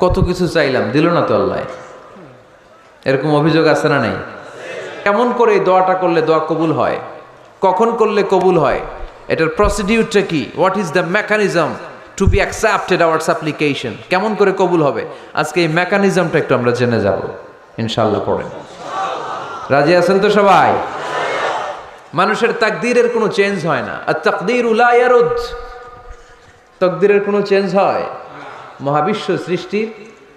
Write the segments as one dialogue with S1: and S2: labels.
S1: কত কিছু চাইলাম, দিল না তো আল্লাহ। এরকম অভিযোগ আছে না নাই? কেমন করে এই দোয়াটা করলে দোয়া কবুল হয়, কখন করলে কবুল হয়, এটার প্রসিডিউরটা কি, what is the mechanism two be accepted hour সাপ্লিকেশন, কেমন করে কবুল হবে, আজকে এই মেকানিজমটা একটু আমরা জেনে যাব ইনশাআল্লাহ। পড়েন, রাজি আছেন তো সবাই? মানুষের তাকদীরের কোনো চেঞ্জ হয় না। আর তাকদীর লা ইয়ারুদ, তাকদীরের কোনো চেঞ্জ হয়? মহাবিশ্ব সৃষ্টির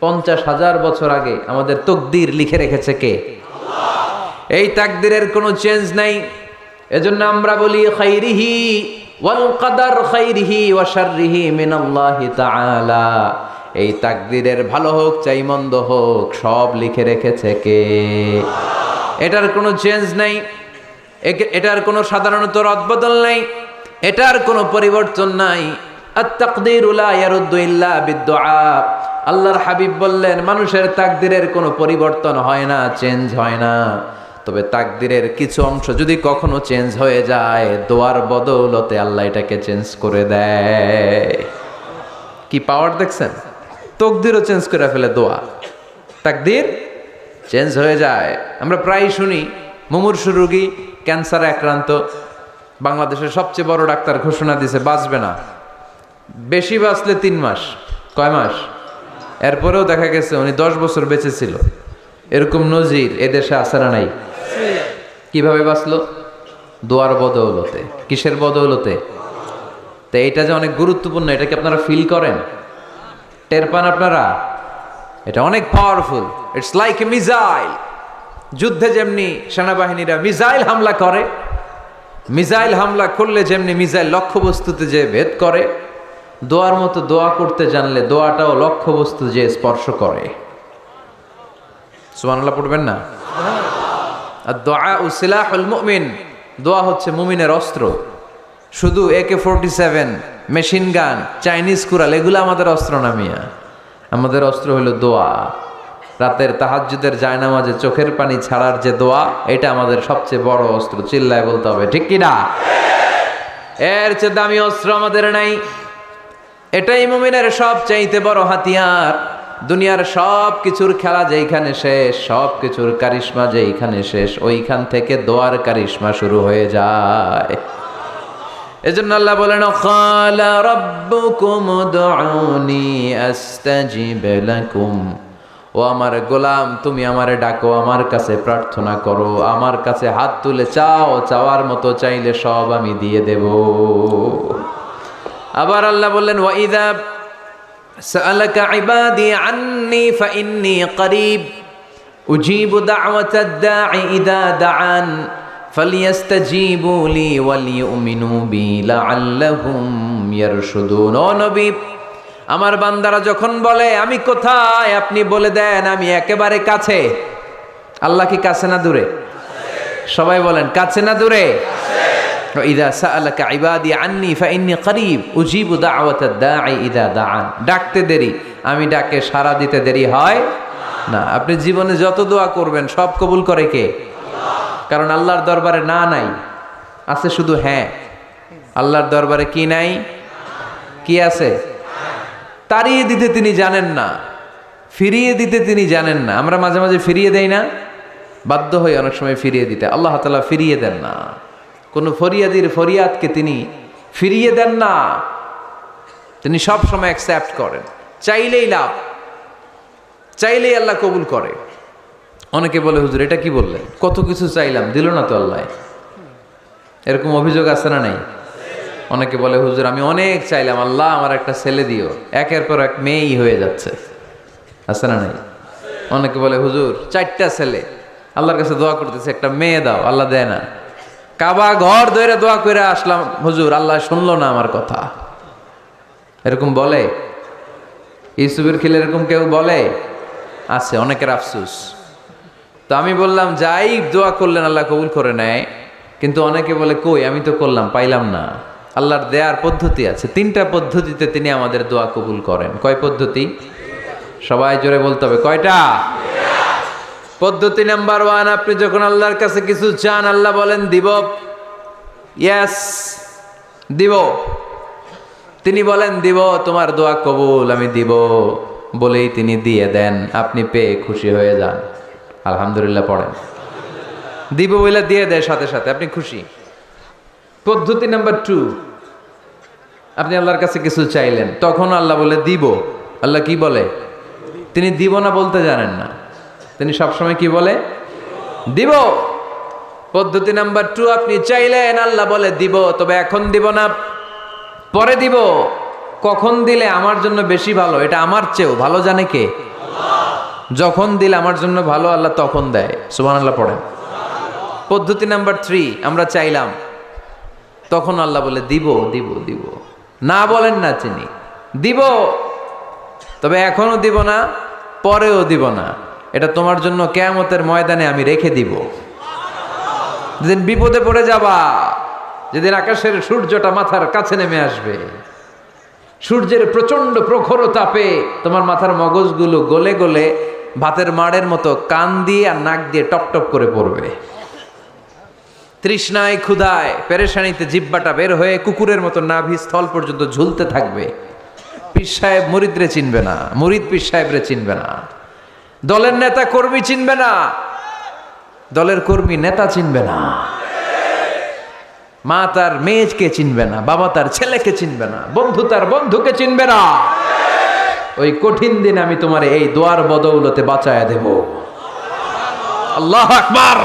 S1: 50,000 বছর আগে আমাদের তাকদীর লিখে রেখেছে কে? আল্লাহ। এই তাকদীরের কোনো চেঞ্জ নাই। এজন্য আমরা বলি খাইরিহি ওয়াল কদর খাইরিহি ওয়া শাররিহি মিনাল্লাহি তাআলা। এই তাকদীরের ভালো হোক চাই মন্দ হোক সব লিখে রেখেছে কে? এটার কোনো চেঞ্জ নাই, এটার কোনো সাধারণত রদবদল নাই, এটার কোনো পরিবর্তন নাই। আত-তাকদীরু লা ইয়ারুদ্দু ইল্লা বিদ-দুআ। আল্লাহর হাবিব বললেন মানুষের তাকদীরের কোনো পরিবর্তন হয় না, চেঞ্জ হয় না। তবে তাকদীরের কিছু অংশ যদি কখনো চেঞ্জ হয়ে যায়, দোয়ার বদৌলতে আল্লাহ এটাকে চেঞ্জ করে দেয়। কি পাওয়ার দেখছেন? তাকদীরও চেঞ্জ করে ফেলে দোয়া, তাকদীর চেঞ্জ হয়ে যায়। আমরা প্রায় শুনি মুমূর্ষু রোগী, ক্যান্সারে আক্রান্ত, বাংলাদেশের সবচেয়ে বড় ডাক্তার ঘোষণা দিয়েছে বাঁচবে না, বেশি বাঁচলে 3 মাস। কয় মাস? এরপরেও দেখা গেছে উনি 10 বছর বেঁচে ছিল। এরকম নজির এদেশে আছে না নাই? কিভাবে বাঁচলো? দোয়ার বদৌলতে। কিসের বদৌলতে? তো এটা যে অনেক গুরুত্বপূর্ণ, এটা কি আপনারা ফিল করেন, টের পান আপনারা? এটা অনেক powerful. It's like a missile. যুদ্ধে যেমনি সেনাবাহিনীরা মিসাইল হামলা করে, মিসাইল হামলা করলে যেমনি মিসাইল লক্ষ্যবস্তুতে যে ভেদ করে, দোয়ার মতো দোয়া করতে জানলে দোয়াটাও লক্ষ্যবস্তু যে স্পর্শ করে। সুবহানাল্লাহ পড়বেন না? আর দোয়া সিলাহুল মুমিন, দোয়া হচ্ছে মুমিনের অস্ত্র। শুধু AK-47, machine gun, Chinese Corel এগুলো আমাদের অস্ত্র না মিয়া। আমাদের অস্ত্র হলো দোয়া। রাতের তাহাজ্জুদের জায়নামাজে চোখের পানি ছাড়ার যে দোয়া, এটা আমাদের সবচেয়ে বড় অস্ত্র। চিল্লায় বলতে হবে ঠিক কি না? এর চেয়ে দামি অস্ত্র আমাদের নাই। এটাই মুমিনের সবচাইতে বড় হাতিয়ার। দুনিয়ার সব কিছুর খেলা যেইখানে শেষ, সব কিছুর কারিশমা যেইখানে শেষ, ওইখান থেকে দোয়ার কারিশমা শুরু হয়ে যায়। এজন্য আল্লাহ বলেন ক্বালা রাব্বুকুম উদউনি আস্তাজিব লাকুম। ও আমার গোলাম, তুমি আমারে ডাকো, আমার কাছে প্রার্থনা করো, আমার কাছে হাত তুলে চাও, চাওয়ার মতো চাইলে সব আমি দিয়ে দেব। আবার আল্লাহ বললেন ওয়া ইযা সাআলাকা ইবাদি আন্নী ফাইন্নী করিব উজিবু দাওয়াতাদ দাঈ ইযা দাআন ফালিয়াস্তাজিবু লি ওয়ালিউমিনু বি লাআল্লাহুম ইয়ারশুদুন। ও নবী, আমার বান্দারা যখন বলে আমি কোথায়, আপনি বলে দেন আমি একেবারে কাছে। আল্লাহ কি কাছে না দূরে? সবাই বলেন কাছে না দূরে? ইযা সাআলাকা ইবাদি আন্নী ফাইন্নী করিব উজিবু দাওয়াতাদ দাঈ ইযা দাআন। ডাকতে দেরি, আমি ডাকে সাড়া দিতে দেরি হয় না। আপনি জীবনে যত দোয়া করবেন সব কবুল করে কে? কারণ আল্লাহর দরবারে না নাই, আছে শুধু হ্যাঁ। আল্লাহর দরবারে কি নাই? কি আছে? তাড়িয়ে দিতে তিনি জানেন না, ফিরিয়ে দিতে তিনি জানেন না। আমরা মাঝে মাঝে ফিরিয়ে দেই না, বাধ্য হয়ে অনেক সময় ফিরিয়ে দিতে। আল্লাহ তাআলা ফিরিয়ে দেন না, কোনো ফরিয়াদির ফরিয়াদকে তিনি ফিরিয়ে দেন না, তিনি সব সময় অ্যাকসেপ্ট করেন। চাইলেই লাভ, চাইলেই আল্লাহ কবুল করে। অনেকে বলে হুজুর এটা কি বললেন, কত কিছু চাইলাম, দিল না তো আল্লাহ। এরকম অভিযোগ আছে না নাই? অনেকে বলে হুজুর আমি অনেক চাইলাম, আল্লাহ আমার একটা ছেলে দিও, একের পর এক মেয়েই হয়ে যাচ্ছে। আছে না নাই? অনেকে বলে হুজুর 4টা ছেলে, আল্লাহর কাছে দোয়া করতেছে একটা মেয়ে দাও, আল্লাহ দেয় না। কাবা ঘর ধরে দোয়া করে আসলাম হুজুর, আল্লাহ শুনলো না আমার কথা। এরকম বলে? ইউসুফের খিলে এরকম কেউ বলে? আছে, অনেকের আফসোস। তো আমি বললাম যাই দোয়া করলেন আল্লাহ কবুল করে নেয়, কিন্তু অনেকে বলে কই আমি তো করলাম পাইলাম না। আল্লাহর দেয়ার পদ্ধতি আছে, 3টা পদ্ধতিতে তিনি আমাদের দোয়া কবুল করেন। কয় পদ্ধতি? সবাই জোরে বলতে হবে, কয়টা? পদ্ধতি নাম্বার 1, আপনি যখন আল্লাহর কাছে কিছু চান আল্লাহ বলেন দিব, ইয়েস দিব। তিনি বলেন দিব, তোমার দোয়া কবুল, আমি দিব। বলেই তিনি দিয়ে দেন, আপনি পেয়ে খুশি হয়ে যান। আলহামদুলিল্লাহ পড়েন। দিব বলে দিয়ে দেয় সাথে সাথে, আপনি খুশি। পদ্ধতি নাম্বার 2, আপনি আল্লাহর কাছে কিছু চাইলেন, তখন আল্লাহ বলে দিব। আল্লাহ কি বলে? তিনি দিব না বলতে জানেন না, তিনি সবসময় কি বলে? দিব। পদ্ধতি নাম্বার 2, আপনি চাইলেন, আল্লাহ বলে দিব, তবে এখন দিব না, পরে দিব। কখন দিলে আমার জন্য বেশি ভালো, এটা আমার চেয়েও ভালো জানে কে? যখন দিলে আমার জন্য ভালো, আল্লাহ তখন দেয়। সুবহানাল্লাহ পড়েন। পদ্ধতি নাম্বার 3, আমরা চাইলাম, তখন আল্লাহ বলে দিব দিব দিব, না বলেন না চিনি, দিব, তবে এখনো দিব না, পরেও দিব না, এটা তোমার জন্য কিয়ামতের ময়দানে আমি রেখে দিব। যেদিন বিপদে পড়ে যাবা, যেদিন আকাশের সূর্যটা মাথার কাছে নেমে আসবে, সূর্যের প্রচন্ড প্রখর তাপে তোমার মাথার মগজগুলো গলে গলে ভাতের মাড়ের মতো কান দিয়ে আর নাক দিয়ে টপ টপ করে পড়বে। তৃষ্ণায় ক্ষুধায় পেরেশানিতে জিহ্বাটা বের হয়ে কুকুরের মতো নাভি স্থল পর্যন্ত ঝুলতে থাকবে। পীর সাহেব মুরিদরে চিনবে না, মুরিদ পীর সাহেবরে চিনবে না, দলের নেতা কর্মী চিনবে না, দলের কর্মী নেতা চিনবে না, মা তার মেয়েকে চিনবে না, বাবা তার ছেলেকে চিনবে না, বন্ধু তার বন্ধুকে চিনবে না। ওই কঠিন দিন আমি তোমার এই দোয়ার বদৌলতে বাঁচায়া দেব। আল্লাহু আকবার।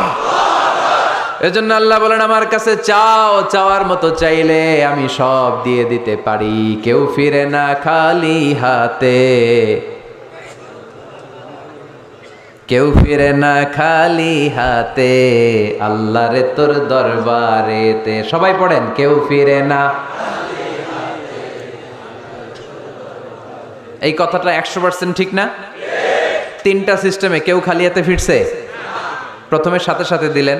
S1: এজন্য আল্লাহ বলেন, আমার কাছে চাও, চাওয়ার মতো চাইলে আমি সব দিয়ে দিতে পারি। কেউ ফিরে না খালি হাতে, কেউ ফিরে না খালি হাতে, আল্লাহরে তোর দরবারেতে। সবাই পড়েন, কেউ ফিরে না। এই কথাটা 100% ঠিক না? 3টা সিস্টেমে কেউ খালি হাতে ফিরছে? প্রথমে সাথে সাথে দিলেন,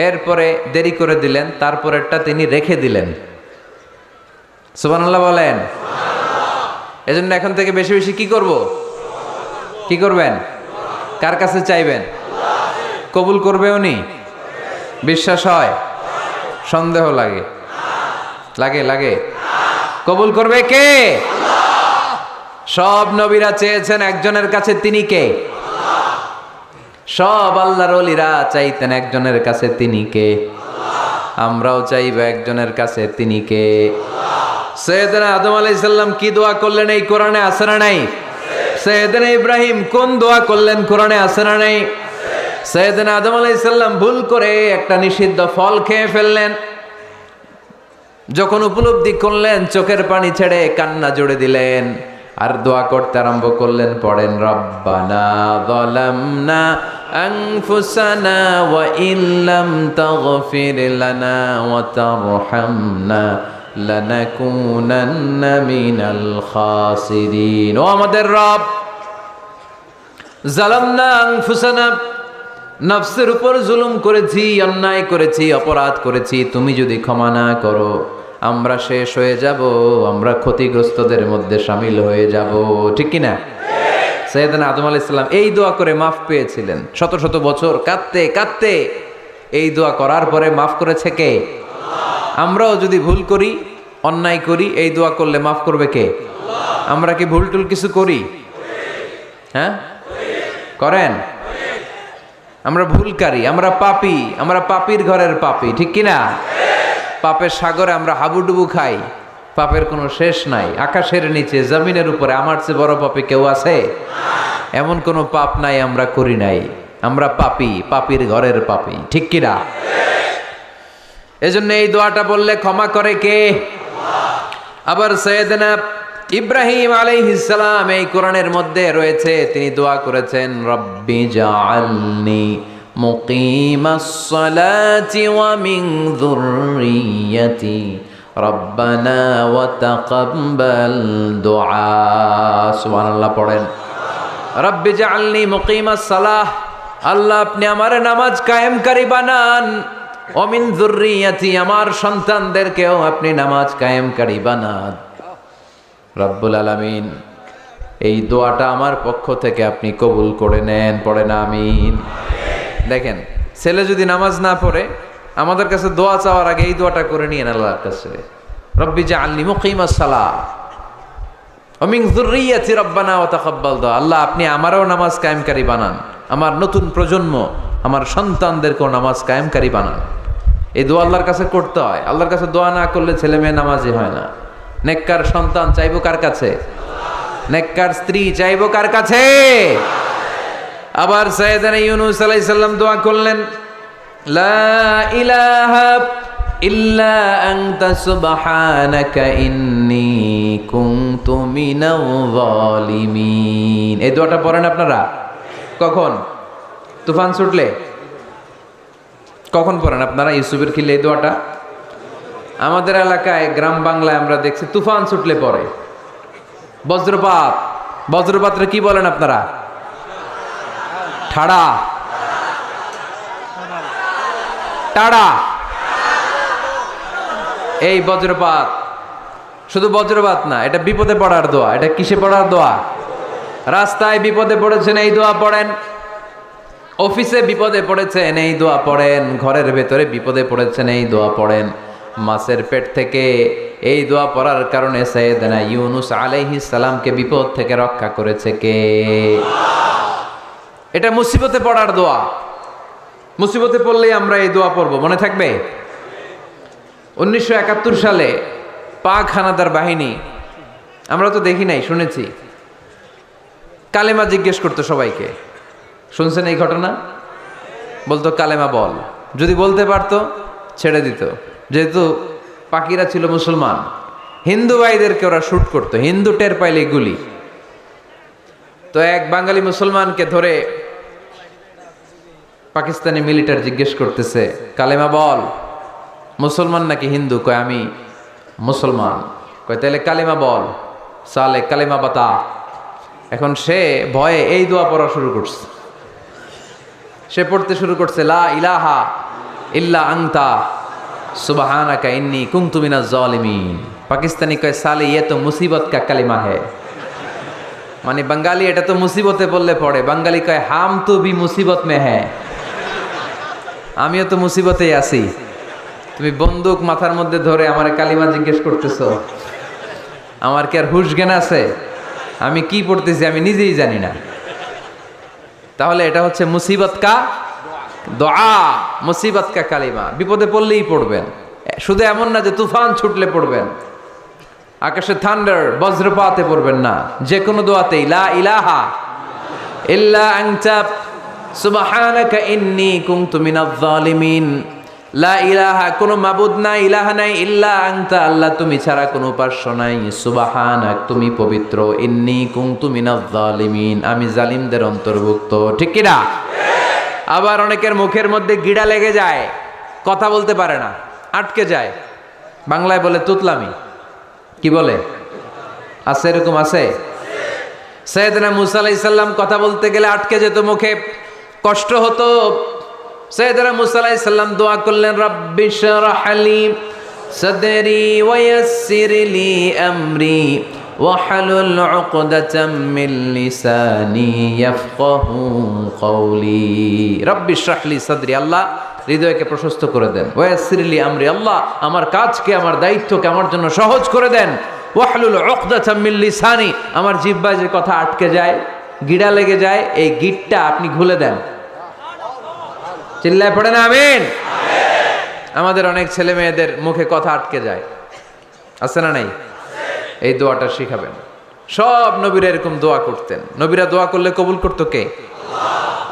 S1: এরপরে দেরি করে দিলেন, তারপরেরটা তিনি রেখে দিলেন। সুবহানাল্লাহ বলেন। এজন্য এখন থেকে বেশি বেশি কি করব? কি করবেন? কার কাছে চাইবেন? কবুল করবে উনি? বিশ্বাস হয়? সন্দেহ লাগে? লাগে লাগে? কবুল করবে কে? সব নবীরা চেয়েছেন একজনের কাছে, তিনি কে? সব আল্লাহর ওলিরা চাইতেন একজনের কাছে, তিনি কে? আমরাও চাইব একজনের কাছে, তিনি কে? সৈয়দনা আদম আলাইহিস সালাম কি দোয়া করলেন এই কোরআনে আছে না নাই? সৈয়দনা ইব্রাহিম কোন দোয়া করলেন কোরআনে আছে না নাই? সৈয়দনা আদম আলাইহিস সালাম ভুল করে একটা নিষিদ্ধ ফল খেয়ে ফেললেন, যখন উপলব্ধি করলেন চোখের পানি ছেড়ে কান্না জুড়ে দিলেন, আর দোয়া করতে আরম্ভ করলেন। পড়েন, রব্বানা যালামনা আনফুসানা ওয়া ইল্লাম তাগফির লানা ওয়া তারহামনা লানাকুনান্না মিনাল খাসিরিন। ও আমাদের রব, যালামনা আনফুসানা, নফসের উপর জুলুম করেছি, অন্যায় করেছি, অপরাধ করেছি, তুমি যদি ক্ষমা না করো আমরা শেষ হয়ে যাব, আমরা ক্ষতিগ্রস্তদের মধ্যে শামিল হয়ে যাব। ঠিক কিনা? সৈয়দনা আদম আলাইহিস সালাম এই দোয়া করে মাফ পেয়েছিলেন। শত শত বছর কাঁদতে কাঁদতে এই দোয়া করার পরে মাফ করেছে কে? আমরাও যদি ভুল করি, অন্যায় করি, এই দোয়া করলে মাফ করবে কে? আমরা কি ভুল টুল কিছু করি? হ্যাঁ, করেন? আমরা ভুলকারী, আমরা পাপী, আমরা পাপীর ঘরের পাপী। ঠিক কিনা? পাপের সাগরে আমরা হাবুডুবু খাই, পাপের কোনো শেষ নাই। আকাশের নিচে, জমিনের উপরে আমার চেয়ে বড় পাপী কেউ আছে? এমন কোনো পাপ নাই আমরা করি নাই। আমরা পাপী, পাপীর ঘরের পাপী। ঠিক কিনা? এজন্য এই দোয়াটা বললে ক্ষমা করে কে? আবার সৈয়দনা ইব্রাহিম আলাইহিস সালাম এই কোরআনের মধ্যে রয়েছে, তিনি দোয়া করেছেন, রব্বি জাআলনি মুকিমাস সালাতি ওয়া মিন যুররিয়্যাতি রব্বানা ওয়া তাকাব্বাল দুআ। সুবহানাল্লাহ পড়েন। রব্বি জাআলনি মুকিমাস সালাহ, আল্লাহ আপনি আমার নামাজ কায়েমকারী বানান, ওয়া মিন যুররিয়্যাতি, আমার সন্তানদেরকেও আপনি নামাজ কায়েমকারী বানান। রব্বুল আলামিন, এই দোয়াটা আমার পক্ষ থেকে আপনি কবুল করে নেন। পড়েন আমিন। দেখেন, ছেলে যদি নামাজ না পড়ে আমাদের কাছে দোয়া চাওয়ার আগে এই দোয়াটা করে নিয়েন আল্লাহর কাছে, রব্বি জাআলনি মুকিমাস সালাহ। ওয়া মিন যুররিয়াতি রাব্বানা ওয়া তাকাব্বাল দুআ, আল্লাহ আপনি আমারও নামাজ কায়েমকারী বানান, আমার নতুন প্রজন্ম আমার সন্তানদেরকেও নামাজ কায়েমকারী বানান। এই দোয়া আল্লাহর কাছে করতে হয়। আল্লাহর কাছে দোয়া না করলে ছেলে মেয়ে নামাজি হয় না। নেককার সন্তান চাইবো কার কাছে? নেককার স্ত্রী চাইবো কার কাছে? আবার সাইয়েদনা ইউনূস আলাইহিস সালাম দোয়া করলেন, লা ইলাহা ইল্লা আনতা সুবহানাকা ইন্নী কুনতু মিনাল যালিমিন। এই দোয়াটা পড়েন আপনারা? কখন? তুফান ছুটলে? কখন পড়েন আপনারা ইউসুফের খিলে এই দোয়াটা? আমাদের এলাকায় গ্রাম বাংলায় আমরা দেখছি তুফান ছুটলে পড়ে। বজ্রপাত, বজ্রপাতরে কি বলেন আপনারা? ঠাড়া, টাড়া। এই বজ্রপাত, শুধু বজ্রপাত না, এটা বিপদে পড়ার দোয়া। এটা কিসে পড়ার দোয়া? রাস্তায় বিপদে পড়েছেন এই দোয়া পড়েন, অফিসে বিপদে পড়েছেন এই দোয়া পড়েন, ঘরের ভেতরে বিপদে পড়েছেন এই দোয়া পড়েন। মাছের পেট থেকে এই দোয়া পড়ার কারণে সাইয়েদনা ইউনূস আলাইহিস সালামকে বিপদ থেকে রক্ষা করেছে কে? এটা মুসিবতে পড়ার দোয়া। মুসিবতে পড়লেই আমরা এই দোয়া পড়ব, মনে থাকবে? 1971 সালে পাক হানাদার বাহিনী, আমরা তো দেখি নাই, শুনেছি, কালেমা জিজ্ঞেস করতো সবাইকে। শুনছেন এই ঘটনা? বলতো কালেমা বল, যদি বলতে পারতো ছেড়ে দিত। যেহেতু পাকিরা ছিল মুসলমান, হিন্দু ভাইদেরকে ওরা শুট করতো, হিন্দু টের পাইলে গুলি। তো এক বাঙালি মুসলমানকে ধরে পাকিস্তানি মিলিটার জিজ্ঞেস করতেছে, কালেমা বল। মুসলমান নাকি হিন্দু? কয় আমি মুসলমান। কয় তাহলে কালেমা বল। সালে কালেমা বাতা। এখন সে ভয়ে এই দোয়া পড়া শুরু করছে। সে পড়তে শুরু করছে, লা ইলাহা ইল্লা আনতা সুবহানাকা ইন্নী কুনতু মিনাজ জালিমিন। পাকিস্তানি কয় সালে ইয়ে তো মুসিবত কা কালিমা है। মানে বাঙালি এটা তো মুসিবতে বললে পড়ে। বাঙালি কয় হাম তো ভি মুসিবত মে হ্যাঁ, আমিও তো মুসিবতেই আছি। তুমি বন্দুক মাথার মধ্যে ধরে আমার কালিমা জিজ্ঞেস করতেছো, আমার কি আর হুশ জ্ঞান আছে? আমি কি পড়তেছি আমি নিজেই জানি না। তাহলে এটা হচ্ছে মুসিবত কা দোয়া, মুসিবত কা কালিমা। বিপদে পড়লেই পড়বেন, শুধু এমন না যে তুফান ছুটলে পড়বেন, আকাশে থান্ডার বজ্রপাতে পড়বেন না। যে কোনো দোয়াতেই লা ইলাহা ইল্লা আনতা সুবহানাকা ইন্নী কুনতু মিনাজ জালিমিন। লা ইলাহা, কোনো মাবুদ নাই, ইলাহা নাই, ইল্লা আনতা, আল্লাহ তুমি ছাড়া কোনো উপাস্য নাই, সুবহানাক তুমি পবিত্র, ইন্নী কুনতু মিনাজ জালিমিন আমি জালিমদের অন্তর্ভুক্ত। ঠিক কি না? আবার অনেকের মুখের মধ্যে গিড়া লেগে যায়, কথা বলতে পারে না, আটকে যায়। বাংলায় বলে তুতলামি। কি বলে? আছে, এরকম আছে। সাইয়েদনা মূসা আলাইহিস সালাম কথা বলতে গেলে আটকে যেত মুখে, কষ্ট হতো। সাইয়েদনা মূসা আলাইহিস সালাম দোয়া করলেন, রাব্বি শরহ লি সাদরি ওয়া ইয়াসসির লি আমরি ওয়াহলুল উকদাতাম মিন লিসানি ইয়াফকাহু কওলি। রাব্বি শরহ লি সাদরি, আল্লাহ হৃদয়কে প্রশস্ত করে দেন। ওয়া ইয়াসসির লি আমরি, আল্লাহ আমার কাজকে, আমার দায়িত্বকে আমার জন্য সহজ করে দেন। ওয়াহলুল উকদাতাম মিন লিসানি, আমার জিহ্বায় যে কথা আটকে যায়, গিড়া লেগে যায়, এই গিটটা আপনি খুলে দেন। চিল্লায় পড়েন আমিন। আমাদের অনেক ছেলে মেয়েদের মুখে কথা আটকে যায়, আছে না নাই? এই দোয়াটা শিখাবেন। সব নবীরা এরকম দোয়া করতেন। নবীরা দোয়া করলে কবুল করতো কে?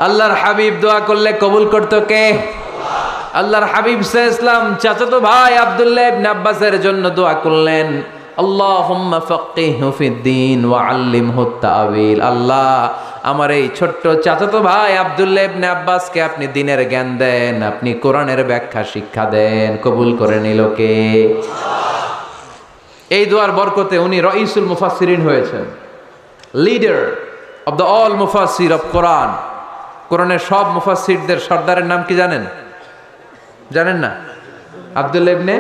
S1: আল্লাহর হাবিব দোয়া করলে কবুল করতো কে? আল্লাহর হাবিব সাল্লাল্লাহু আলাইহি ওয়াসাল্লাম চাচাতো ভাই আব্দুল্লাহ ইবনে আব্বাসের জন্য দোয়া করলেন, আল্লাহুম্মা ফাক্কিহহু ফিদ্দীন ওয়া আল্লিমহু তা'ওয়িল। আল্লাহ আমার এই ছোট্ট চাচাতো ভাই আব্দুল্লাহ ইবনে আব্বাসকে আপনি দ্বীনের জ্ঞান দেন, আপনি কোরআনের ব্যাখ্যা শিক্ষা দেন। কবুল করে নিল কে? এই দোয়ার বরকতে উনি রাইসুল মুফাসসিরিন হয়েছেন, লিডার অফ দ্য অল মুফাসসির অফ কোরআন। কোরআনের সব মুফাসসিরদের সর্দারের নাম কি জানেন? জানেন না? আব্দুল্লাহ ইবনে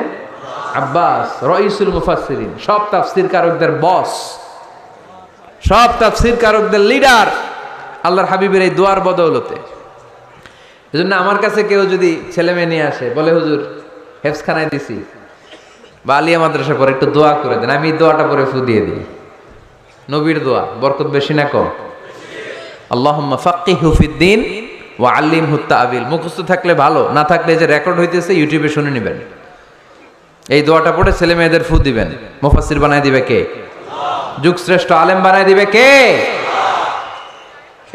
S1: আব্বাস রাইসুল মুফাসসিরিন, সব তাফসীর কারকদের বস, সব তাফসীর কারকদের লিডার আল্লাহর হাবিবের এই দোয়ার বদৌলতে। এজন্য আমার কাছে কেউ যদি ছেলে মেয়ে নিয়ে আসে, বলে হুজুর হেফজখানায় দিছি বা আলিয়া মাদ্রাসা পরে একটু দোয়া করে দেন, আমি দোয়াটা পরে ফু দিয়ে দিই। নবীর দোয়া বরকত বেশি না কম? আল্লাহুম্মা ফাক্কিহু ফিদ্দিন ওয়া আল্লিমহু তা'বিল। মুখস্থ থাকলে ভালো, না থাকলে যে রেকর্ড হইতেছে ইউটিউবে শুনে নেবেন। এই দোয়াটা পড়ে ছেলে মেয়েদের ফু দিবেন। মুফাসসির বানায় দিবে কে? যুগশ্রেষ্ঠ আলেম বানায় দিবে কে?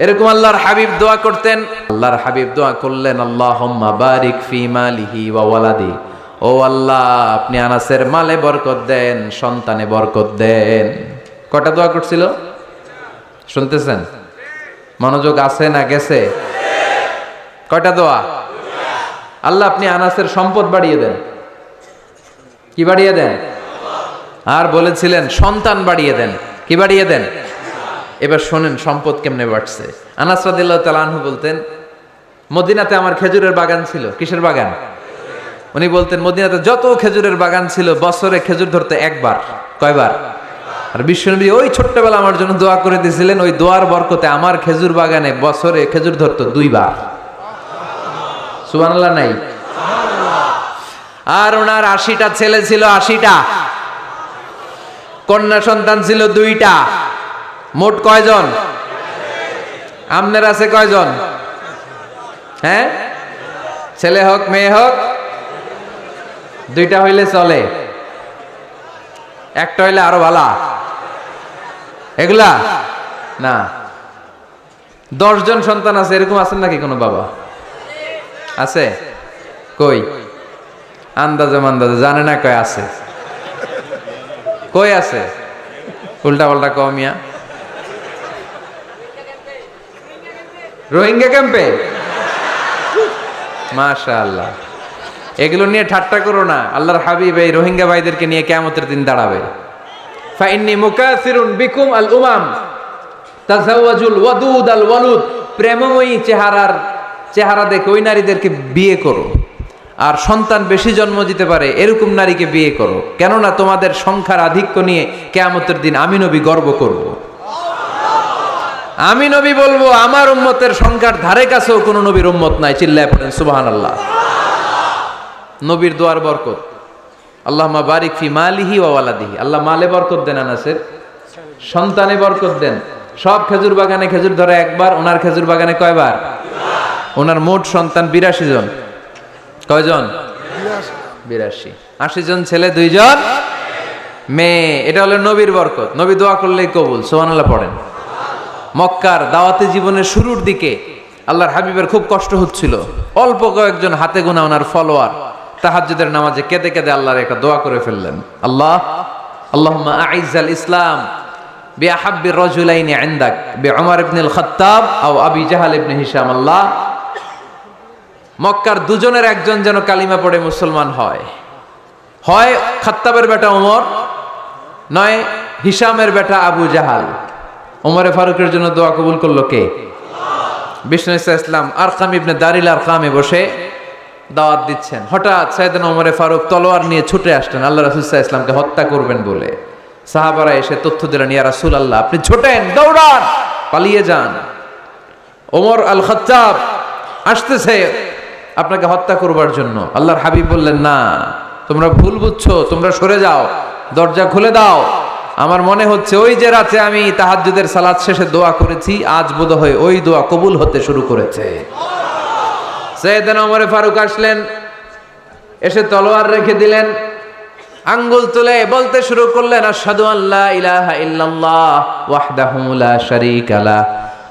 S1: এরকম আল্লাহর হাবিব দোয়া করতেন। আল্লাহর হাবিব দোয়া করলেন, আল্লাহুম্মা বারিক ফি মালিহি ওয়া ওয়ালাদি। ও আল্লাহ, আপনি আনাসের মালে বরকত দেন, সন্তানে বরকত দেন। কটা দোয়া করছিল শুনতেছেন? মনোযোগ আছে না গেছে? কয়টা দোয়া? আল্লাহ আপনি আনাসের সম্পদ বাড়িয়ে দেন। কি বাড়িয়ে দেন? আর বলেছিলেন সন্তান বাড়িয়ে দেন। কি বাড়িয়ে দেন? এবার শোনেন সম্পদ কেমনে বাড়ছে। আনাস রাদিয়াল্লাহু তাআলা আনহু বলতেন, মদিনাতে আমার খেজুরের বাগান ছিল। কিসের বাগান? উনি বলতেন মদিনাতে যত খেজুরের বাগান ছিল বছরে খেজুর ধরতে একবার। কয়বার? আর বিশ্বনবী ওই ছোট্টবেলা আমার জন্য দোয়া করে দিয়েছিলেন, ওই দোয়ার বরকতে আমার খেজুর বাগানে বছরে খেজুর ধরতো 2 বার। সুবহানাল্লাহ নাই? আর ওনার 80টা ছেলে ছিল, 80টা। কন্যা সন্তান ছিল 2টা। মোট কয়জন? আমনের আছে কয়জন? হ্যাঁ, ছেলে হোক মেয়ে হোক 2টা হইলে চলে, একটা হইলে আরো ভালো। এগুলা না, 10 জন সন্তান আছে এরকম আছেন নাকি কোনো বাবা? আছে? কই? আন্দাজে মান্দাজে জানে না কয় আছে। কই আছে? উল্টা পাল্টা কমিয়া রোহিঙ্গা ক্যাম্পে। মাশাআল্লাহ। এগুলো নিয়ে ঠাট্টা করো না। আল্লাহর হাবিব এই রোহিঙ্গা ভাইদেরকে নিয়ে কিয়ামতের দিন দাঁড়াবে। ফাইন্নী মুকাসিরুন বিকুম আল উমাম তাজাওয়াজুল ওয়াদুদ আল ওয়ালুদ। প্রেমময়ী চেহারা দেখে ওই নারীদেরকে বিয়ে করো, আর সন্তান বেশি জন্ম দিতে পারে এরকম নারীকে বিয়ে করো। কেননা তোমাদের সংখ্যার আধিক্য নিয়ে কিয়ামতের দিন আমি নবী গর্ব করব। আমি নবী বলবো আমার উম্মতের সংখ্যার ধারে কাছেও কোনো নবীর উম্মত নাই। চিল্লায় পড়েন সুবহানাল্লাহ। নবীর দোয়ার বরকত। আল্লাহুম্মা বারিক ফি মালিহি ওয়া ওয়ালাদিহি। আল্লাহ মালে বরকত দেন, আনাসের সন্তানে বরকত দেন। সব খেজুর বাগানে খেজুর ধরে একবার, ওনার খেজুর বাগানে কয়বার? ওনার মোট সন্তান 82 জন। কয়জন? 82। 80 জন ছেলে, 2 জন মেয়ে। এটা হলো নবীর বরকত। নবী দোয়া করলেই কবুল। সুবহানাল্লাহ পড়েন। মক্কার দাওয়াতি জীবনের শুরুর দিকে আল্লাহর হাবিবের খুব কষ্ট হচ্ছিল। অল্প কয়েকজন হাতে গোনা ওনার ফলোয়ার তাহাজ্জুদের নামাজে কেঁদে কেঁদে আল্লাহর একটা দোয়া করে ফেললেন। আল্লাহুম্মা আইজ্জাল ইসলাম বিআহাব্বির রাজুলাইনি ইনদাক বিউমর ইবনুল খাত্তাব আও আবি জাহাল ইবনে হিশাম। আল্লাহ, মক্কার দুজনের একজন যেন কালিমা পড়ে মুসলমান হয়। হয় খাত্তাবের বেটা ওমর, নয় হিশামের বেটা আবু জাহাল। ওমরে ফারুকের জন্য দোয়া কবুল করলো কে? বিষ্ণু ইসলাম আরকাম ইবনে দারিল আরকামে বসে দাওয়াত দিচ্ছেন। হঠাৎ সাইয়েদনা ওমরে ফারুক তলোয়ার নিয়ে ছুটে আসলেন আল্লাহ রাসূল সাল্লাল্লাহু আলাইহি ওয়াসাল্লামকে হত্যা করবেন বলে। সাহাবারা এসে তথ্য দিলেন, ইয়া রাসূলুল্লাহ আপনি ছোটেন, দৌড়ান, পালিয়ে যান। ওমর আল খাত্তাব আসতেছে আপনাকে হত্যা করবার জন্য। আল্লাহর হাবিব বললেন, না, তোমরা ভুল বুঝছো, তোমরা সরে যাও, দরজা খুলে দাও। আমার মনে হচ্ছে ওই যে রাতে আমি তাহাজ্জুদের সালাত শেষে দোয়া করেছি, আজ বোধহয় ওই দোয়া কবুল হতে শুরু করেছে। সাইয়েদনা ওমর ফারুক আসলেন, এসে তলোয়ার রেখে দিলেন, আঙ্গুল তুলে বলতে শুরু করলেন, আশহাদু আল্লা ইলাহা ইল্লাল্লাহ ওয়াহদাহু লা শারীকা লাহ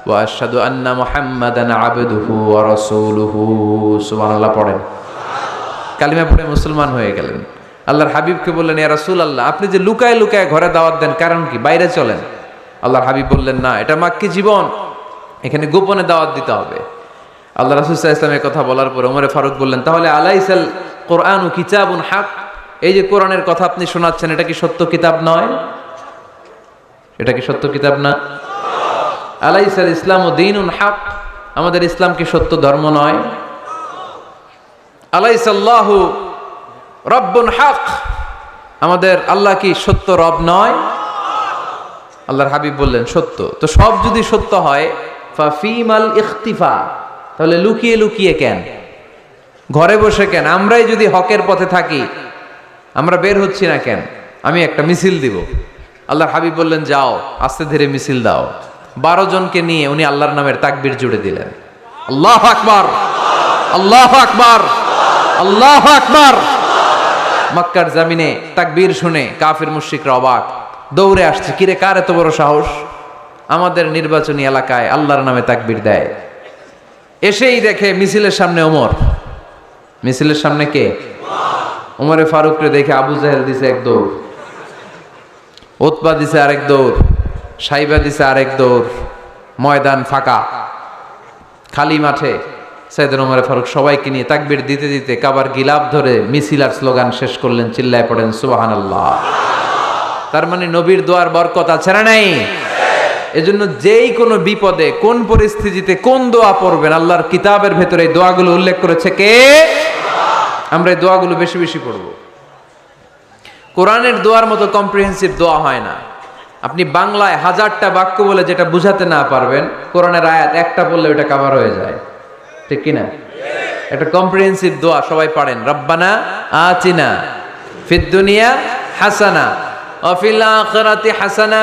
S1: ওয়া আশহাদু আন্না মুহাম্মাদান আবদুহু ওয়া রাসূলুহু। সুবহানাল্লাহ পড়েন। কালিমা পড়ে মুসলমান হয়ে গেলেন। আল্লাহর হাবিবকে বললেন, ইয়া রাসূলুল্লাহ আপনি যে লুকায় লুকায় ঘরে দাওয়াত দেন, কারণ কি? বাইরে চলেন। আল্লাহর হাবিব বললেন, না, এটা মাক্কি জীবন, এখানে গোপনে দাওয়াত দিতে হবে। আল্লাহ রাসূল সাল্লাল্লাহু আলাইহি ওয়াসাল্লামের কথা বলার পর ওমর ফারুক বললেন, তাহলে আলাইসাল কোরআনু কিতাবুন হক, এই যে কোরআনের কথা আপনি শোনাচ্ছেন এটা কি সত্য কিতাব নয়? এটা কি সত্য কিতাব না? আলাইসাল ইসলামু দীনুন হক, আমাদের ইসলাম কি সত্য ধর্ম নয়? আলাইসাল্লাহু রব্বুন হক, আমাদের আল্লাহ কি সত্য রব নয়? আল্লাহর হাবিব বললেন, সত্য। তো সব যদি সত্য হয়, ফাফিমাল ইখতিফা, তাহলে লুকিয়ে লুকিয়ে কেন, ঘরে বসে কেন? আমরাই যদি হকের পথে থাকি, আমরা বের হচ্ছি না কেন? আমি একটা মিছিল দিব, আল্লাহর হাবিব বললেন, যাও আস্তে ধীরে মিছিল দাও। 12 জনকে নিয়ে উনি আল্লাহর নামের তাকবীর জুড়ে দিলেন। আল্লাহু আকবার, আল্লাহু আকবার, আল্লাহু আকবার। মক্কার জমিনে তাকবীর শুনে কাফির মুশরিকরা অবাক, দৌড়ে আসছে, কিরে কার এত বড় সাহস আমাদের নির্বাচনী এলাকায় আল্লাহর নামে তাকবীর দেয়। এসেই দেখে মিছিলের সামনে ওমর। মিছিলের সামনে কে? ওমরে ফারুককে দেখে আবু জাহেল দিছে এক দৌড়, উতবা দিছে আরেক দৌড়, সাইবা দিছে আরেক দৌড়। ময়দান ফাঁকা, খালি মাঠে সাইয়েদনা ওমর ফারুক সবাইকে নিয়ে তাকবীর দিতে দিতে কাবার গিলাফ ধরে মিছিল আর স্লোগান শেষ করলেন। চিল্লায় পড়েন সুবহানাল্লাহ। তার মানে নবীর দোয়ার বরকত আছে না নাই? এজন্য যেই কোনো বিপদে কোন পরিস্থিতিতে কোন দোয়া পড়বেন, আল্লাহর কিতাবের ভেতরে এই দোয়াগুলো উল্লেখ করেছে কে? আমরা এই দোয়াগুলো বেশি বেশি পড়ব। কোরআনের দোয়ার মতো কম্প্রিহেন্সিভ দোয়া হয় না। আপনি বাংলায় 1000টা বাক্য বলে যেটা বুঝাতে না পারবেন, কোরআনের আয়াত একটা বললে ওটা কভার হয়ে যায়, ঠিক কিনা? একটা কম্প্রিহেন্সিভ দোয়া সবাই পড়েন। রব্বানা আতিনা ফিদ দুনিয়া হাসানা ওয়া ফিল আখিরাতি হাসানা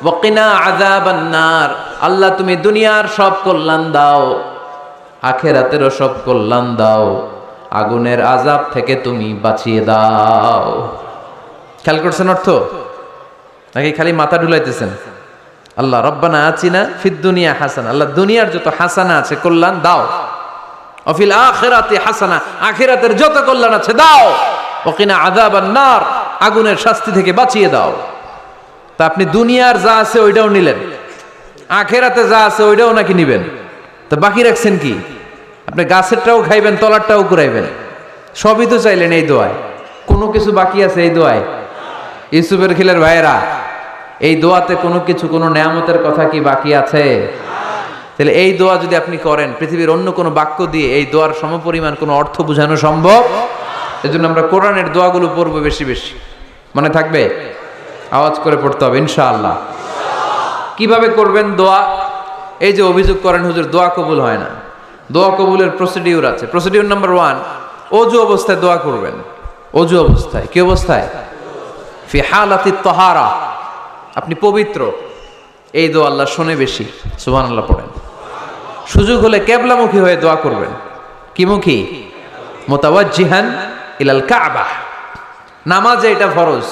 S1: ওয়া কিনা আযাবান নার। আল্লাহ তুমি দুনিয়ার সব কল্যাণ দাও, আখিরাতেরও সব কল্যাণ দাও, আগুনের আযাব থেকে তুমি বাঁচিয়ে দাও। খেয়াল করছেন অর্থ নাকি খালি মাথা ঢুলাইতেছেন? আল্লাহ রব্বানা আতিনা ফিদ দুনিয়া হাসানা, আল্লাহ দুনিয়ার যত হাসানা আছে কল্যাণ দাও, ওয়া ফিল আখিরাতি হাসানা, আখিরাতের যত কল্যাণ আছে দাও, ওয়া কিনা আযাবান নার, আগুনের শাস্তি থেকে বাঁচিয়ে দাও। তা আপনি দুনিয়ার যা আছে ওইটাও নিলেন, আখিরাতে যা আছে ওইটাও নাকি নিবেন, তো বাকি রাখছেন কি? আপনি গাছেরটাও খাইবেন, তলারটাও কুড়াইবেন, সবই তো চাইলেন এই দোয়ায়। কোনো কিছু বাকি আছে এই দোয়ায়? ইউসুফের খিলের ভাইয়েরা, এই দোয়াতে কোনো কিছু, কোনো নেয়ামতের কথা কি বাকি আছে? তাহলে এই দোয়া যদি আপনি করেন, পৃথিবীর অন্য কোনো বাক্য দিয়ে এই দোয়ার সমপরিমাণ কোনো অর্থ বোঝানো সম্ভব? এজন্য আমরা কোরআনের দোয়াগুলো পড়বো বেশি বেশি। মনে থাকবে? আওয়াজ করে পড়তে হবে ইনশাআল্লাহ। কিভাবে করবেন দোয়া? এই যে অভিযোগ করেন হুজুর দোয়া কবুল হয় না, দোয়া কবুলের প্রসিডিউর আছে। প্রসিডিউর নাম্বার 1, অজু অবস্থায় দোয়া করবেন। অজু অবস্থায়, কি অবস্থায়? ফি হালাতি তাহারা, আপনি পবিত্র, এই দোয়া আল্লাহ শোনে বেশি। সুবহানাল্লাহ পড়েন। সুযোগ হলে কিবলামুখী হয়ে দোয়া করবেন। কি মুখী? মুতাওয়াজ্জিহান ইলাল কাবা। নামাজে এটা ফরজ,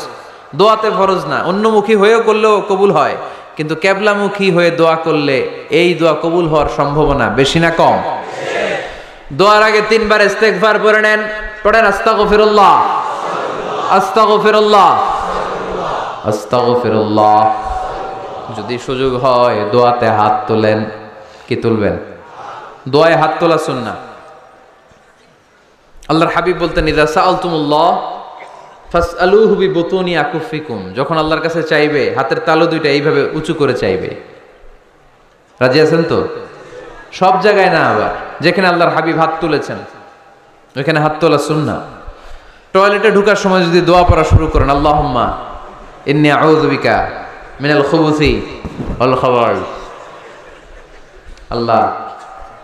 S1: দোয়াতে ফরজ না। অন্যমুখী হয়েও করলেও কবুল হয়, কিন্তু কিবলামুখী হয়ে দোয়া করলে এই দোয়া কবুল হওয়ার সম্ভাবনা বেশি না কম? দোয়ার আগে 3 বার ইস্তেগফার পড়ে নেন। পড়েন আস্তাগফিরুল্লাহ, আস্তাগফিরুল্লাহ, আস্তাগফিরুল্লাহ। যদি সুযোগ হয় দোয়াতে হাত তোলেন। কি তুলবেন? দোয়ায় হাত তোলা সুন্নাহ। আল্লাহর হাবিব বলতেন, ইযা সাআলতুমুল্লাহ ফাসআলুহু বিবুতুনি আকুফিকুম। যখন আল্লাহর কাছে চাইবে, হাতের তালু দুইটা এইভাবে উঁচু করে চাইবে। রাজি আছেন তো? সব জায়গায় না, আবার যেখানে আল্লাহর হাবিব হাত তুলেছেন ওইখানে হাত তোলা সুন্নাহ। টয়লেটে ঢোকার সময় যদি দোয়া পড়া শুরু করেন, আল্লাহুম্মা ইন্নী আউযু বিকা মিনাল খুবুসি ওয়াল খাবাইস, আল্লাহ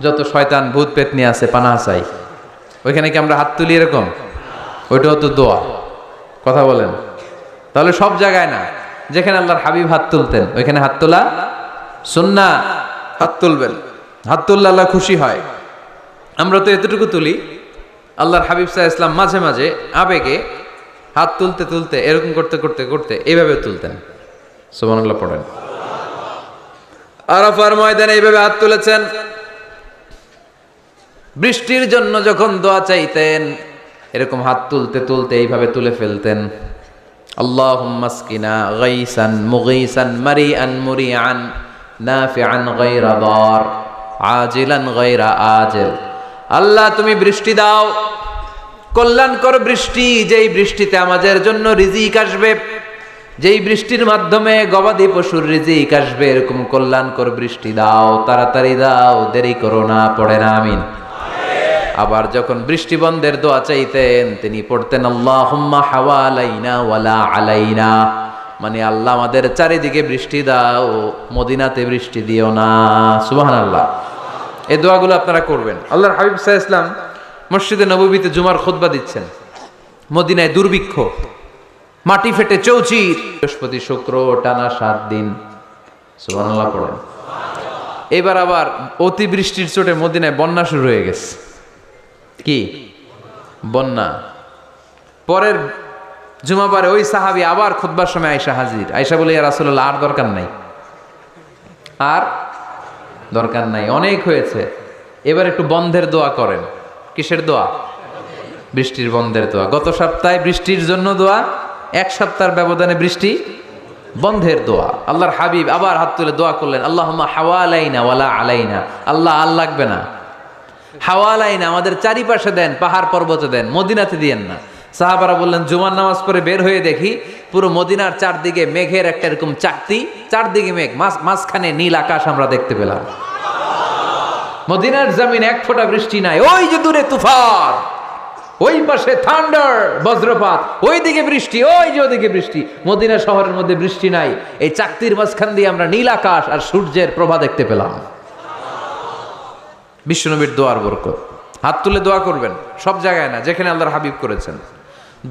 S1: যত শয়তান ভূত পেতনি আছে পানাহ চাই। ওইখানে কি আমরা হাত তুলি এরকম? ওইটাও তো দোয়া। কথা বলেন। তাহলে সব জায়গায় না, যেখানে আল্লাহর হাবিব হাত তুলতেন ওইখানে হাত তোলা সুন্নাহ। হাত তুলবেন, হাত তুললে আল্লাহ খুশি হয়। আমরা তো এতটুকু তুলি, আল্লাহর হাবিব সাল্লাল্লাহু আলাইহি ওয়াসাল্লাম মাঝে মাঝে আবেগে হাত তুলতে তুলতে এরকম করতে করতে করতে এইভাবে তুলতেন। সুবহানাল্লাহ পড়েন। আরাফার ময়দানে এইভাবে হাত তুলেছেন। বৃষ্টির জন্য যখন দোয়া চাইতেন এরকম হাত তুলতে তুলতে এইভাবে তুলে ফেলতেন। আল্লাহুম্মা আসকিনা গাইসান মুগীসান মারিআন মুরিআন নাফিআন গায়রা দার আজিলান গায়রা আজিল। আল্লাহ তুমি বৃষ্টি দাও, কল্যাণকর বৃষ্টি, যেই বৃষ্টিতে আমাদের জন্য রিজিক আসবে, যেই বৃষ্টির মাধ্যমে গবাদি পশুর রিজিক আসবে, এরকম কল্যাণকর বৃষ্টি দাও, তাড়াতাড়ি দাও, দেরি করো না। পড়েন আমিন। আবার যখন বৃষ্টি বন্ধের দোয়া চাইতেন তিনি পড়তেন আল্লাহুম্মা হাওয়ালাইনা ওয়ালা আলাইনা, মানে আল্লাহ আমাদের চারিদিকে বৃষ্টি দাও, মদিনাতে বৃষ্টি দিও না। সুবহানাল্লাহ। এই দোয়াগুলো আপনারা করবেন। আল্লাহর হাবিব সাল্লাল্লাহু আলাইহি ওয়াসাল্লাম মসজিদে নববীতে জুমার খুতবা দিচ্ছেন। মদিনায় দুর্ভিক্ষ, মাটি ফেটে চৌচির। বৃহস্পতি শুক্র টানা 7 দিন, সুবহানাল্লাহ পড়েন। এবার আবার অতিবৃষ্টির চোটে মদিনায় বন্যা শুরু হয়ে গেছে। কি বন্যা? পরের জুমাবারে ওই সাহাবী আবার খুতবার সময় আয়েশা হাজির। আয়েশা বলে, ইয়া রাসূলুল্লাহ, আর দরকার নাই, আর দরকার নাই, অনেক হয়েছে, এবার একটু বন্ধের দোয়া করেন। কিসের দোয়া? বৃষ্টির বন্ধের দোয়া। গত সপ্তাহে বৃষ্টির জন্য দোয়া, 1 সপ্তাহের ব্যবধানে বৃষ্টি বন্ধের দোয়া। আল্লাহর হাবিব আবার হাত তুলে দোয়া করলেন, আল্লাহুম্মা হাওয়ালাইনা ওয়ালা আলাইনা। আল্লাহ আর লাগবে না, হাওয়ালাইনা আমাদের চারিপাশে দেন, পাহাড় পর্বতে দেন, মদিনাতে দিয়েন না। সাহাবারা বললেন, জুমার নামাজ পড়ে বের হয়ে দেখি পুরো মদিনার চারদিকে মেঘের একটা এরকম চাকতি, চারদিকে মেঘ, মাঝখানে নীল আকাশ আমরা দেখতে পেলাম। মদিনার জমিন 1 ফোঁটা বৃষ্টি নাই। ওই যে দূরে তুফান, ওই পাশে থান্ডার, বজ্রপাত, ওইদিকে বৃষ্টি, ওই যে ওদিকে বৃষ্টি। মদিনা শহরের মধ্যে বৃষ্টি নাই, এই চাকতির মাঝখান দিয়ে আমরা নীল আকাশ আর সূর্যের প্রভা দেখতে পেলাম। বিশ্বনবীর দোয়ার বরকত। হাত তুলে দোয়া করবেন, সব জায়গায় না, যেখানে আল্লাহর হাবিব করেছেন।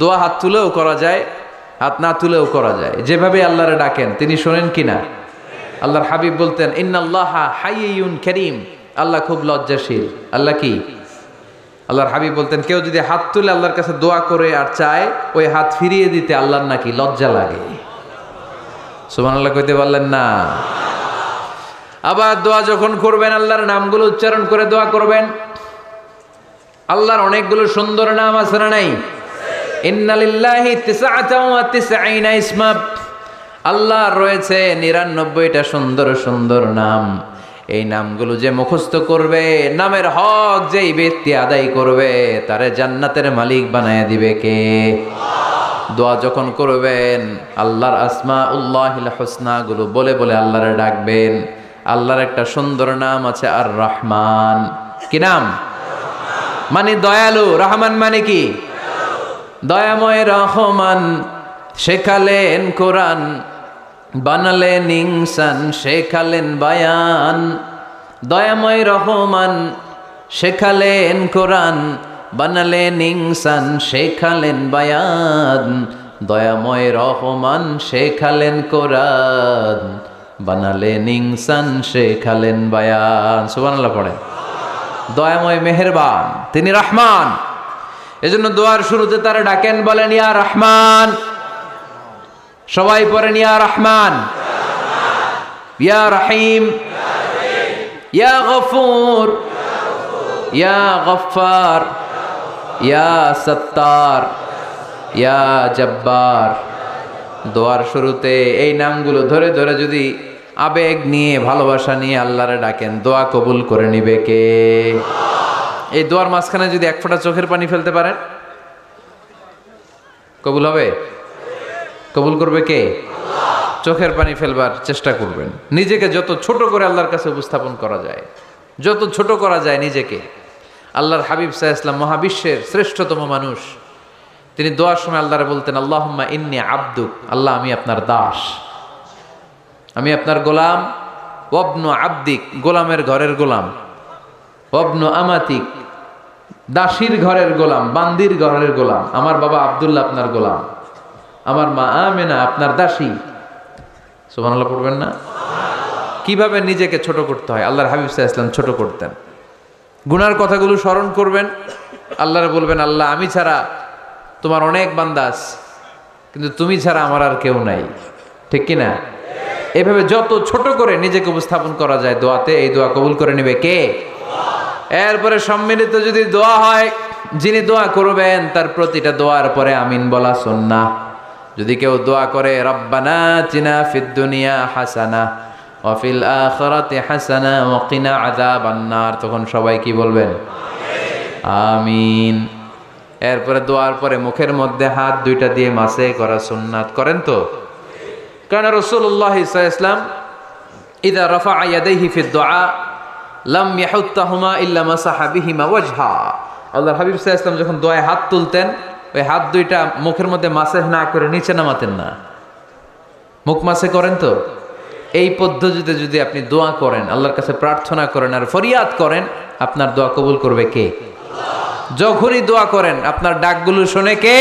S1: দোয়া হাত তুলেও করা যায়, হাত না তুলেও করা যায়। যেভাবে আল্লাহরে ডাকেন তিনি শোনেন কিনা? আল্লাহর হাবিব বলতেন, ইন্নাল্লাহা হাইয়ুন কারীম, আল্লাহ খুব লজ্জাশীল। আল্লাহ কি? আল্লাহর হাবিব বলতেন, কেউ যদি হাত তুলে আল্লাহর কাছে দোয়া করে আর চায়, ওই হাত ফিরিয়ে দিতে আল্লাহর নাকি লজ্জা লাগে। সুবহানাল্লাহ কইতে পারলেন না? আবার দোয়া যখন করবেন, আল্লাহর নামগুলো উচ্চারণ করে দোয়া করবেন। আল্লাহর অনেকগুলো সুন্দর নাম আছে না নাই? ইন্না লিল্লাহি 99 ইসমা, আল্লাহর রয়েছে 99টা সুন্দর সুন্দর নাম। এই নামগুলো যে মুখস্থ করবে, নামের হক যেই ব্যক্তি আদায় করবে, তারে জান্নাতের মালিক বানায় দিবে কে? দোয়া যখন করবেন, আল্লাহর আসমাউল্লাহিল হুসনা গুলো বলে বলে আল্লাহরে ডাকবেন। আল্লাহর একটা সুন্দর নাম আছে, আর রহমান। কি নাম? মানে দয়ালু। রহমান মানে কি? দয়াময়। রহমান শেখালেন কোরআন, বানালেন ইনসান, শেখালেন বায়ান। দয়াময় রহমান শেখালেন কোরআন, বানালেন ইনসান, শেখালেন বায়ান। দয়াময় রহমান শেখালেন কোরআন, বানালেন ইনসান, শেখালেন বায়ান। সুবহানাল্লাহ পড়ে। দয়াময় মেহেরবান, তিনি রহমান। এজন্য দোয়ার শুরুতে তারা ডাকেন, বলেন ইয়া রহমান। সবাই পড়েন ইয়া রহমান, ইয়া রহিম, ইয়া গফুর, ইয়া গফফার, ইয়া সত্তার, ইয়া জব্বার। দোয়ার শুরুতে এই নামগুলো ধরে ধরে যদি আবেগ নিয়ে, ভালোবাসা নিয়ে আল্লাহরে ডাকেন, দোয়া কবুল করে নিবে কে? এই দোয়ার মাঝখানে যদি 1 ফোঁটা চোখের পানি ফেলতে পারেন, কবুল হবে? কবুল করবে কে? চোখের পানি ফেলবার চেষ্টা করবেন। নিজেকে যত ছোট করে আল্লাহর কাছে উপস্থাপন করা যায়, যত ছোট করা যায় নিজেকে। আল্লাহর হাবিব সাল্লাল্লাহু আলাইহি ওয়াসাল্লাম, মহাবিশ্বের শ্রেষ্ঠতম মানুষ, তিনি দোয়ার সময় আল্লাহরে বলতেন, আল্লাহুম্মা ইন্নী আবদুক, আল্লাহ আমি আপনার দাস, আমি আপনার গোলাম। ওয়াবনু আবদিক, গোলামের ঘরের গোলাম। ওয়াবনু আমাতিক, দাসীর ঘরের গোলাম, বান্দির ঘরের গোলাম। আমার বাবা আব্দুল্লাহ আপনার গোলাম, আমার মা আমেনা আপনার দাসী। সুবহানাল্লাহ পড়বেন না? কিভাবে নিজেকে ছোট করতে হয় আল্লাহর হাবিব সাল্লাল্লাহু আলাইহি ওয়াসাল্লাম ছোট করতেন। গুনার কথাগুলো স্মরণ করবেন, আল্লাহরে বলবেন, আল্লাহ আমি ছাড়া তোমার অনেক বান্দা আছে, কিন্তু তুমি ছাড়া আমার আর কেউ নাই। ঠিক কি না? এভাবে যত ছোট করে নিজেকে উপস্থাপন করা যায় দোয়াতে, এই দোয়া কবুল করে নেবে কে? এরপরে সম্মিলিত যদি দোয়া হয়, যিনি দোয়া করবেন তার প্রতিটা দোয়ার পরে আমিন বলা সুন্নাহ। যদি কেউ দোয়া করে রব্বানা আতিনা ফিদ দুনিয়া হাসানা ওয়া ফিল আখিরাতি হাসানা ওয়া কিনা আযাবান নার, তখন সবাই কি বলবেন? আমিন। এরপরে দোয়ার পরে মুখের মধ্যে হাত 2টা দিয়ে মাসে করা সুন্নাত। করেন তো? কারণ রাসূলুল্লাহ সাল্লাল্লাহু আলাইহি ওয়াসাল্লাম ইযা রাফা'a ইয়াদাইহি ফিদ দুআ লাম ইয়াহুত্তাহুমা ইল্লা মাসাহা বিহিমা ওয়াজহা। আল্লাহর হাবিব সাল্লাল্লাহু আলাইহি ওয়াসাল্লাম যখন দোয়ায় হাত তুলতেন, ওই হাত 2টা মুখের মধ্যে মাসে না করে নিচে নামাতেন না। মুখ মাসে করেন তো? এই পদ্ধতিতে যদি আপনি দোয়া করেন, আল্লাহর কাছে প্রার্থনা করেন আর ফরিয়াদ করেন, আপনার দোয়া কবুল করবে কে? যখনই দোয়া করেন আপনার ডাকগুলো শোনে কে?